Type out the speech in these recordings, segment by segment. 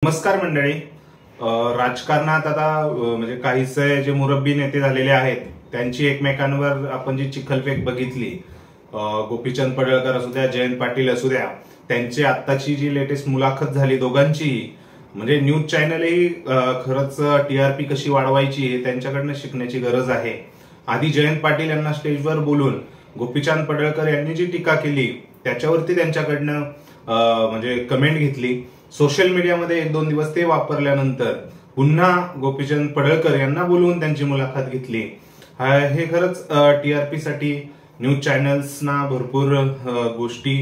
नमस्कार मंडळी. राजकारणात आता म्हणजे काहीसे जे मुरब्बी नेते झालेले आहेत त्यांची एकमेकांवर आपण जी चिखलफेक बघितली, गोपीचंद पडळकर असू द्या, जयंत पाटील असू द्या, त्यांची आत्ताची जी लेटेस्ट मुलाखत झाली दोघांची, म्हणजे न्यूज चॅनलही खरंच टीआरपी कशी वाढवायची हे त्यांच्याकडनं शिकण्याची गरज आहे. आधी जयंत पाटील यांना स्टेजवर बोलून गोपीचंद पडळकर यांनी जी टीका केली त्याच्यावरती त्यांच्याकडनं म्हणजे कमेंट घेतली. सोशल मीडियामध्ये 1-2 दिवस ते वापरल्यानंतर पुन्हा गोपीचंद पडळकर यांना बोलवून त्यांची मुलाखत घेतली. हे खरंच टीआरपी साठी न्यूज चॅनल्सना भरपूर गोष्टी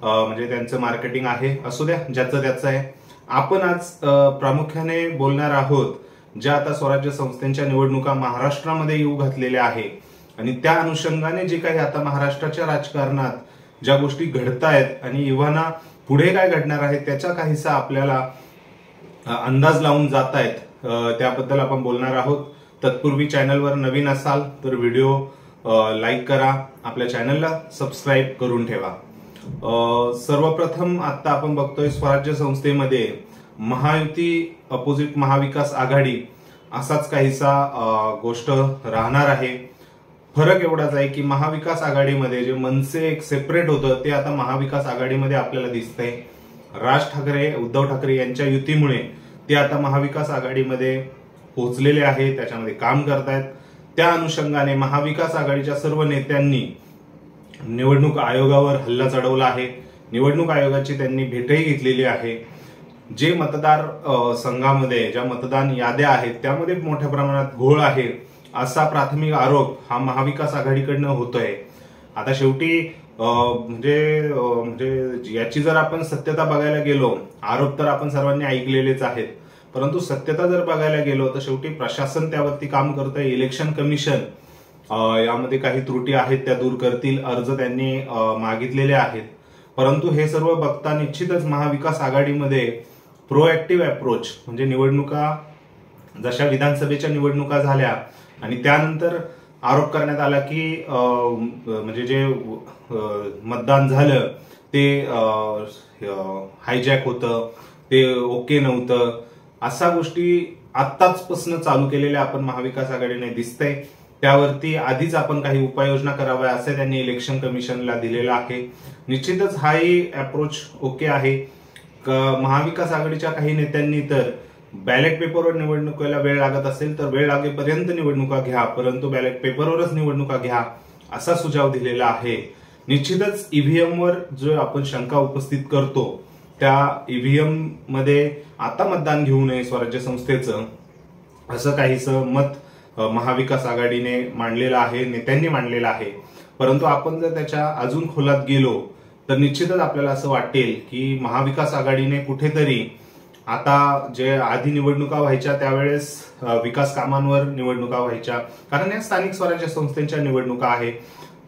म्हणजे त्यांचं मार्केटिंग आहे. असू द्या, ज्याचं त्याचं आहे. आपण आज प्रामुख्याने बोलणार आहोत ज्या आता स्वराज्य संस्थांच्या निवडणुका महाराष्ट्रामध्ये येऊ घातलेल्या आहे आणि त्या अनुषंगाने जे काही आता महाराष्ट्राच्या राजकारणात ज्या गोष्टी घडतायत आणि युवांना पुढे काय घडणार आहे त्याचा काहीसा आपल्याला अंदाज लावून जात आहेत, त्याबद्दल आपण बोलणार आहोत. तत्पूर्वी चॅनलवर नवीन असाल तर व्हिडिओ लाईक करा, आपल्या चॅनलला सबस्क्राईब करून ठेवा. सर्वप्रथम आता आपण बघतोय स्वराज्य संस्थेमध्ये महायुती अपोजिट महाविकास आघाडी असाच काहीसा गोष्ट राहणार आहे. फरक एवढाच आहे की महाविकास आघाडीमध्ये जे मनसे एक सेपरेट होतं ते आता महाविकास आघाडीमध्ये आपल्याला दिसतंय. राज ठाकरे, उद्धव ठाकरे यांच्या युतीमुळे ते आता महाविकास आघाडीमध्ये पोहोचलेले आहे, त्याच्यामध्ये काम करतायत. त्या अनुषंगाने महाविकास आघाडीच्या सर्व नेत्यांनी निवडणूक आयोगावर हल्ला चढवला आहे. निवडणूक आयोगाची त्यांनी भेटही घेतलेली आहे. जे मतदार संघामध्ये ज्या मतदान याद्या आहेत त्यामध्ये मोठ्या प्रमाणात घोळ आहे असा प्राथमिक आरोप हा महाविकास आघाडीकडनं होतोय. आता शेवटी म्हणजे याची जर आपण सत्यता बघायला गेलो, आरोप तर आपण सर्वांनी ऐकलेलेच आहेत, परंतु सत्यता जर बघायला गेलो तर शेवटी प्रशासन त्यावरती काम करतंय. इलेक्शन कमिशन यामध्ये काही त्रुटी आहेत त्या दूर करतील, अर्ज त्यांनी मागितलेले आहेत. परंतु हे सर्व बघता निश्चितच महाविकास आघाडीमध्ये प्रोएक्टिव्ह अप्रोच म्हणजे निवडणुका जशा विधानसभेच्या निवडणुका झाल्या आणि त्यानंतर आरोप करण्यात आला की म्हणजे जे मतदान झालं ते हायजॅक होतं, ते ओके नव्हतं, अशा गोष्टी आत्ताचपासून चालू केलेल्या आपण महाविकास आघाडीने दिसतंय. त्यावरती आधीच आपण काही उपाययोजना कराव्या असे त्यांनी इलेक्शन कमिशनला दिलेलं आहे. निश्चितच हाही अप्रोच ओके आहे. महाविकास आघाडीच्या काही नेत्यांनी तर बॅलेट पेपरवर निवडणुकीला वेळ लागत असेल तर वेळ लागेपर्यंत निवडणुका घ्या, परंतु बॅलेट पेपरवरच निवडणुका घ्या असा सुझाव दिलेला आहे. निश्चितच ईव्हीएमवर जो आपण शंका उपस्थित करतो त्या ईव्हीएम मध्ये आता मतदान घेऊ नये स्वराज्य संस्थेचं, असं काहीसं मत महाविकास आघाडीने मांडलेलं आहे, नेत्यांनी मांडलेलं आहे. परंतु आपण जर त्याच्या अजून खोलात गेलो तर निश्चितच आपल्याला असं वाटेल की महाविकास आघाडीने कुठेतरी आता जे आधी निवडणुका व्हायच्या त्यावेळेस विकास कामांवर निवडणुका व्हायच्या, कारण या स्थानिक स्वराज्य संस्थांच्या निवडणुका आहे.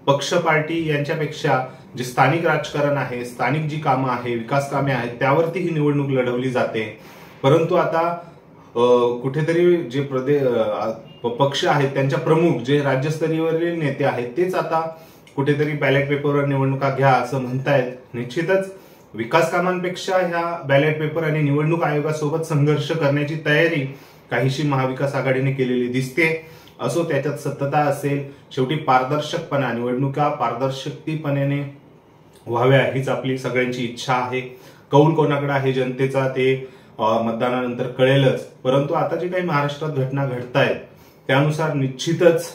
पक्ष पार्टी यांच्यापेक्षा जे स्थानिक राजकारण आहे, स्थानिक जी कामं आहे, विकास कामे आहेत त्यावरती ही निवडणूक लढवली जाते. परंतु आता कुठेतरी जे पक्ष आहेत त्यांच्या प्रमुख जे राज्यस्तरीयवरील नेते आहेत तेच आता कुठेतरी बॅलेट पेपरवर निवडणुका घ्या असं म्हणतायत. निश्चितच विकास कामांपेक्षा ह्या बॅलेट पेपर आणि निवडणूक आयोगासोबत संघर्ष करण्याची तयारी काहीशी महाविकास आघाडीने केलेली दिसते. असो, त्याच्यात सत्यता असेल, शेवटी पारदर्शकपणा, निवडणुका पारदर्शकपणाने व्हाव्या हीच आपली सगळ्यांची इच्छा आहे. कौल कोणाकडे आहे जनतेचा ते मतदानानंतर कळेलच. परंतु आता जे काही महाराष्ट्रात घटना घडतायत त्यानुसार निश्चितच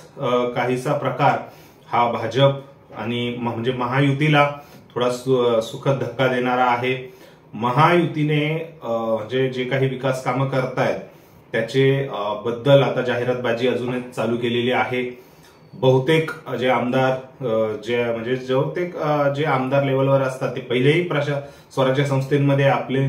काहीसा प्रकार हा भाजप आणि म्हणजे महायुतीला थोडा सुखद धक्का देणारा आहे. महायुतीने म्हणजे जे काही विकास कामं करतायत त्याचे बद्दल आता जाहिरातबाजी अजूनच चालू केलेली आहे. बहुतेक जे आमदार जे आमदार लेवलवर असतात ते पहिलेही स्वराज्य संस्थेमध्ये आपले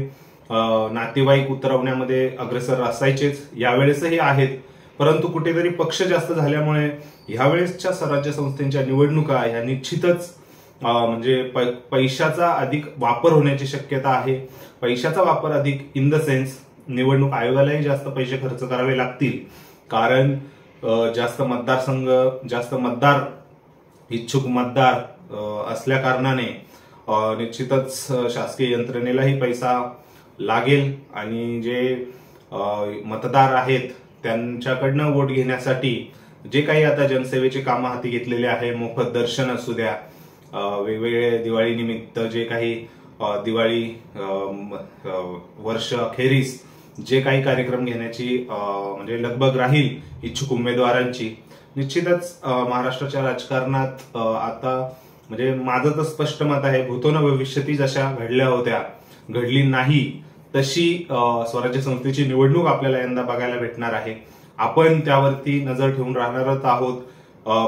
नातेवाईक उतरवण्यामध्ये अग्रेसर असायचेच, यावेळेसही आहेत. परंतु कुठेतरी पक्ष जास्त झाल्यामुळे यावेळेसच्या स्वराज्य संस्थेच्या निवडणुका ह्या निश्चितच म्हणजे पैशाचा अधिक वापर होण्याची शक्यता आहे. पैशाचा वापर अधिक इन द सेन्स निवडणूक आयोगालाही जास्त पैसे खर्च करावे लागतील, कारण जास्त मतदारसंघ, जास्त मतदार, इच्छुक मतदार असल्या कारणाने निश्चितच शासकीय यंत्रणेलाही पैसा लागेल आणि जे मतदार आहेत त्यांच्याकडनं वोट घेण्यासाठी जे काही आता जनसेवेचे कामं हाती घेतलेले आहे, मोफत दर्शन असू द्या, वेगवेगळे दिवाळी निमित्त जे काही दिवाळी वर्ष अखेरीस जे काही कार्यक्रम घेण्याची म्हणजे लगबग राहील इच्छुक उमेदवारांची, निश्चितच महाराष्ट्राच्या राजकारणात आता म्हणजे माझं तर स्पष्ट मत आहे, भूतो न भविष्यती जशा घडल्या होत्या घडली नाही तशी स्वराज्य संस्थेची निवडणूक आपल्याला यंदा बघायला भेटणार आहे. आपण त्यावरती नजर ठेवून राहणारच आहोत.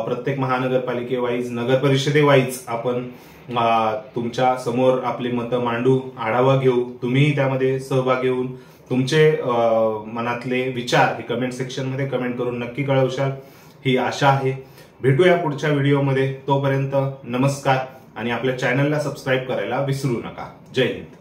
प्रत्येक महानगरपालिकेवाईज, नगर परिषदेवाईज आपण तुमच्या समोर आपली मतं मांडू, आढावा घेऊ. तुम्हीही त्यामध्ये सहभागी होऊन तुमचे मनातले विचार हे कमेंट सेक्शन मध्ये कमेंट करून नक्की कळवशाल ही आशा आहे. भेटूया पुढच्या व्हिडिओमध्ये. तोपर्यंत नमस्कार आणि आपल्या चॅनलला सबस्क्राईब करायला विसरू नका. जय हिंद.